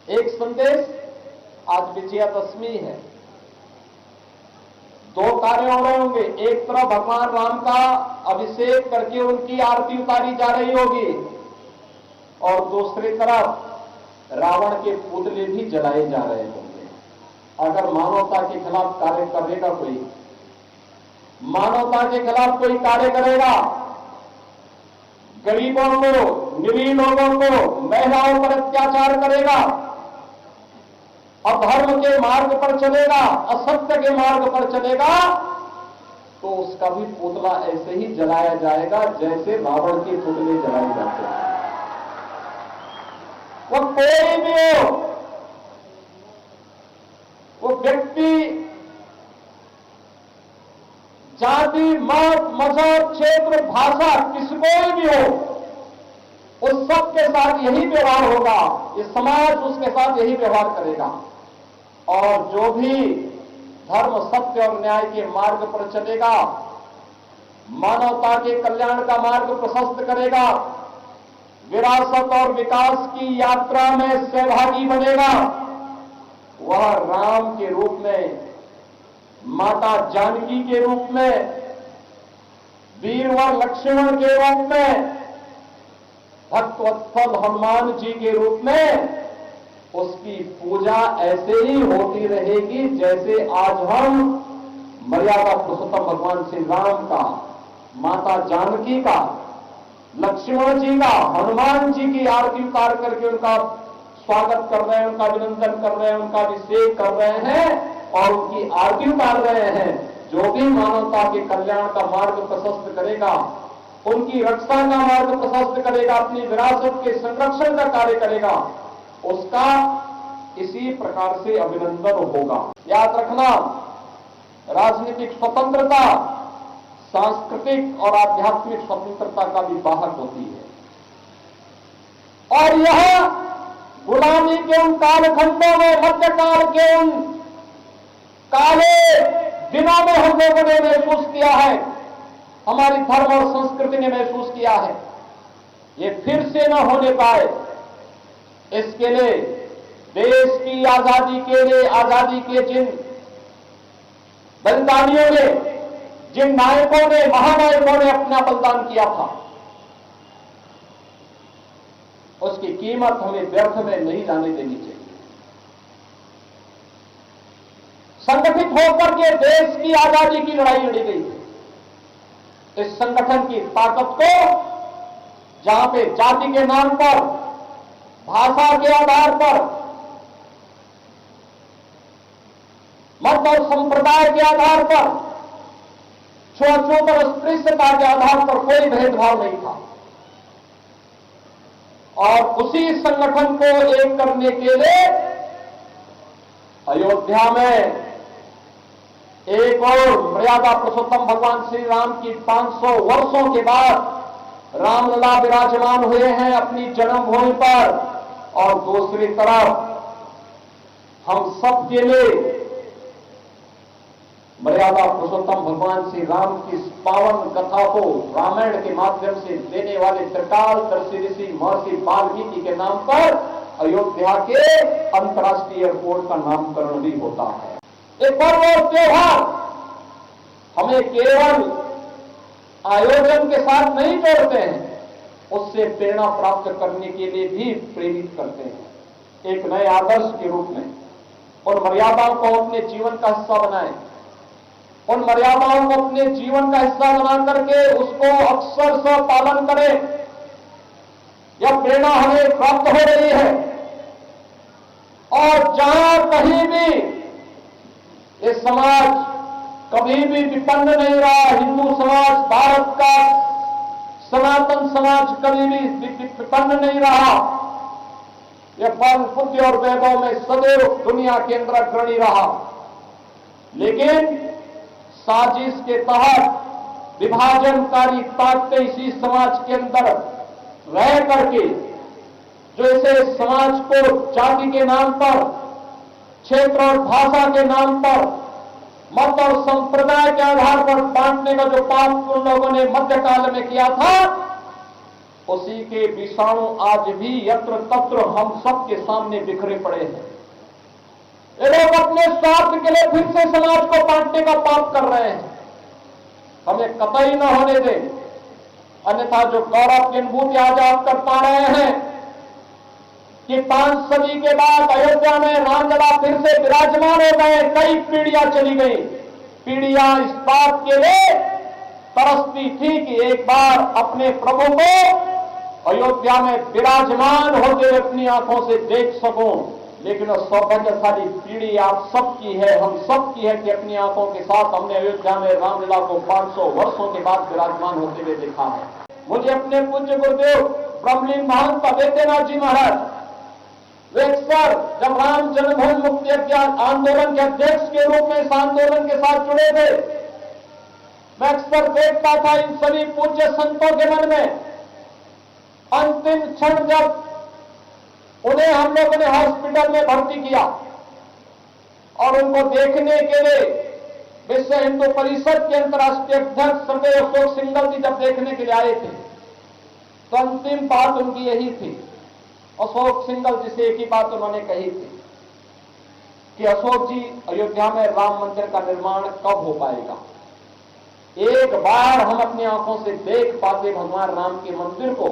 एक संदेश, आज विजयादशमी है, दो कार्य हो रहे होंगे। एक तरफ भगवान राम का अभिषेक करके उनकी आरती उतारी जा रही होगी और दूसरी तरफ रावण के पुतले भी जलाए जा रहे होंगे। अगर मानवता के खिलाफ कार्य करेगा कोई, मानवता के खिलाफ कोई कार्य करेगा, गरीबों को, निरीह लोगों को, महिलाओं पर अत्याचार करेगा, अधर्म के मार्ग पर चलेगा, असत्य के मार्ग पर चलेगा, तो उसका भी पुतला ऐसे ही जलाया जाएगा जैसे रावण के पुतले जलाए जाते हैं। वो कोई भी हो, वो व्यक्ति, जाति, मत, मजहब, क्षेत्र, भाषा, कोई भी हो, उस सब के साथ यही व्यवहार होगा। ये समाज उसके साथ यही व्यवहार करेगा और जो भी धर्म, सत्य और न्याय के मार्ग पर चलेगा, मानवता के कल्याण का मार्ग प्रशस्त करेगा, विरासत और विकास की यात्रा में सहभागी बनेगा, वह राम के रूप में, माता जानकी के रूप में, वीरवर लक्ष्मण के रूप में, भक्तवत्सल हनुमान जी के रूप में उसकी पूजा ऐसे ही होती रहेगी जैसे आज हम मर्यादा पुरुषोत्तम भगवान श्री राम का, माता जानकी का, लक्ष्मण जी का, हनुमान जी की आरती उतार करके उनका स्वागत कर रहे हैं, उनका अभिनंदन कर रहे हैं, उनका अभिषेक कर रहे हैं और उनकी आरती उतार रहे हैं। जो भी मानवता के कल्याण का मार्ग प्रशस्त करेगा, उनकी रक्षा का मार्ग प्रशस्त करेगा, अपनी विरासत के संरक्षण का कार्य करेगा, उसका इसी प्रकार से अभिनंदन होगा। याद रखना, राजनीतिक स्वतंत्रता सांस्कृतिक और आध्यात्मिक स्वतंत्रता का भी वाहक होती है और यह गुलामी के उन कालखंडों में, मध्यकाल के उन काले दिनों में हम लोगों ने महसूस किया है, हमारी धर्म और संस्कृति ने महसूस किया है। ये फिर से न होने पाए, इसके लिए देश की आजादी के लिए, आजादी के जिन बलिदानियों ने, जिन नायकों ने, महानायकों ने अपना बलिदान किया था, उसकी कीमत हमें व्यर्थ में नहीं जाने देनी चाहिए। संगठित होकर के देश की आजादी की लड़ाई लड़ी गई है। इस संगठन की ताकत को जहां पे जाति के नाम पर, भाषा के आधार पर, मत और संप्रदाय के आधार पर, छुआछूत और अस्पृश्यता के आधार पर कोई भेदभाव नहीं था और उसी संगठन को एक करने के लिए अयोध्या में एक और मर्यादा पुरुषोत्तम भगवान श्री राम की 500 वर्षों के बाद रामलला विराजमान हुए हैं अपनी जन्मभूमि पर और दूसरी तरफ हम सब के लिए मर्यादा पुरुषोत्तम भगवान श्री राम की पावन कथा को रामायण के माध्यम से देने वाले त्रिकालदर्शी ऋषि महर्षि वाल्मीकि के नाम पर अयोध्या के अंतर्राष्ट्रीय एयरपोर्ट का नामकरण भी होता है। एक पर्व और त्योहार हमें केवल आयोजन के साथ नहीं जोड़ते हैं, उससे प्रेरणा प्राप्त करने के लिए भी प्रेरित करते हैं। एक नए आदर्श के रूप में उन मर्यादाओं को अपने जीवन का हिस्सा बनाएं, उन मर्यादाओं को अपने जीवन का हिस्सा बना करके उसको अक्सर से पालन करें। यह प्रेरणा हमें प्राप्त हो रही है और जहां कहीं भी ये समाज कभी भी विपन्न नहीं रहा, हिंदू समाज, भारत का सनातन समाज कभी भी विपन्न नहीं रहा, यह बल, बुद्धि और वैभव में सदैव दुनिया के अंदर अग्रणी रहा। लेकिन साजिश के तहत विभाजनकारी ताकतें इसी समाज के अंदर रह करके जो इसे समाज को जाति के नाम पर, क्षेत्र और भाषा के नाम पर, मत और संप्रदाय के आधार पर बांटने का जो पाप उन लोगों ने मध्यकाल में किया था, उसी के विषाणु आज भी यत्र तत्र हम सबके सामने बिखरे पड़े हैं। ये लोग अपने स्वार्थ के लिए फिर से समाज को बांटने का पाप कर रहे हैं। हमें कतई न होने दें, अन्यथा जो गौरव की अनुभूति आज आप कर पा रहे हैं कि 5 सदी के बाद अयोध्या में रामलला फिर से विराजमान हो गए। कई पीढ़ियां चली गई। पीढ़ियां इस बात के लिए तरसती थी कि एक बार अपने प्रभु को अयोध्या में विराजमान होते हुए अपनी आंखों से देख सकूं, लेकिन सौभाग्यशाली पीढ़ी आप सबकी है, हम सबकी है कि अपनी आंखों के साथ हमने अयोध्या में रामलला को 500 वर्षों के बाद विराजमान होते हुए देखा है। मुझे अपने पूज्य गुरुदेव ब्रह्मलीन महंत अवैधनाथ जी महाराज वे अक्सर जब राम जन्मभूमि मुक्ति आंदोलन के अध्यक्ष के रूप में इस आंदोलन के साथ जुड़े थे, मैं अक्सर देखता था इन सभी पूज्य संतों के मन में अंतिम क्षण जब उन्हें हम लोगों ने हॉस्पिटल में भर्ती किया और उनको देखने के लिए विश्व हिंदू परिषद के अंतर्राष्ट्रीय अध्यक्ष श्री अशोक सिंघल जी जब देखने के लिए आए थे, तो अंतिम बात उनकी यही थी। अशोक सिंघल जी से एक ही बात उन्होंने कही थी कि अशोक जी, अयोध्या में राम मंदिर का निर्माण कब हो पाएगा? एक बार हम अपनी आंखों से देख पाते भगवान राम के मंदिर को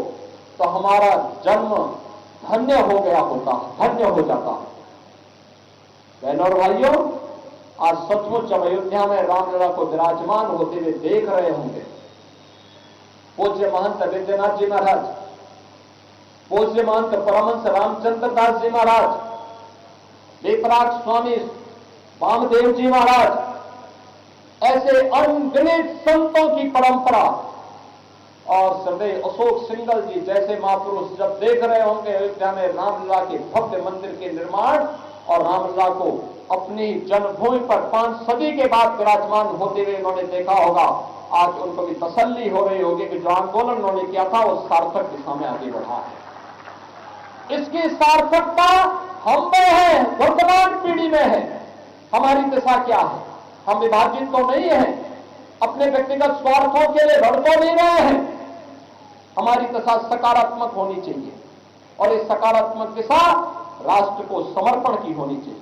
तो हमारा जन्म धन्य हो गया होता, धन्य हो जाता। बहनों और भाइयों, आज सचमुच जब अयोध्या में रामलला को विराजमान होते हुए देख रहे होंगे, पूज्य महंत अवैधनाथ जी महाराज, पूज्य महंत परमहंस रामचंद्र दास जी महाराज, विपराग स्वामी वामदेव जी महाराज, ऐसे अनगिनत संतों की परंपरा और श्री अशोक सिंघल जी जैसे महापुरुष जब देख रहे होंगे अयोध्या में रामलला के भव्य मंदिर के निर्माण और रामलला को अपनी जन्मभूमि पर 5 सदी के बाद विराजमान होते हुए उन्होंने देखा होगा, आज उनको भी तसल्ली हो रही होगी कि जो आंदोलन उन्होंने किया था वो सार्थक दिशा में आगे बढ़ा है। इसकी सार्थकता हम में है, वर्तमान पीढ़ी में है। हमारी दिशा क्या है? हम विभाजित तो नहीं है, अपने व्यक्तिगत स्वार्थों के लिए लड़ तो नहीं रहे हैं। हमारी दिशा सकारात्मक होनी चाहिए और इस सकारात्मक दिशा राष्ट्र को समर्पण की होनी चाहिए।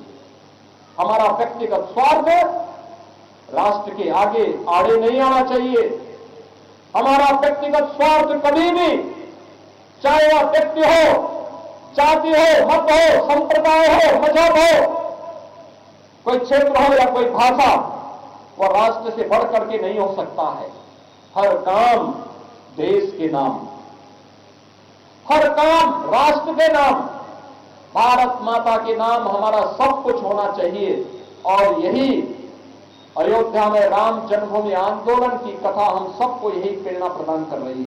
हमारा व्यक्तिगत स्वार्थ राष्ट्र के आगे आड़े नहीं आना चाहिए। हमारा व्यक्तिगत स्वार्थ कभी भी, चाहे वह व्यक्ति हो, जाति हो, मत हो, संप्रदाय हो, मजहब हो, कोई क्षेत्र हो या कोई भाषा, वह राष्ट्र से बढ़ करके नहीं हो सकता है। हर काम देश के नाम, हर काम राष्ट्र के नाम, भारत माता के नाम हमारा सब कुछ होना चाहिए। और यही अयोध्या में राम जन्मभूमि आंदोलन की कथा हम सबको यही प्रेरणा प्रदान कर रही है।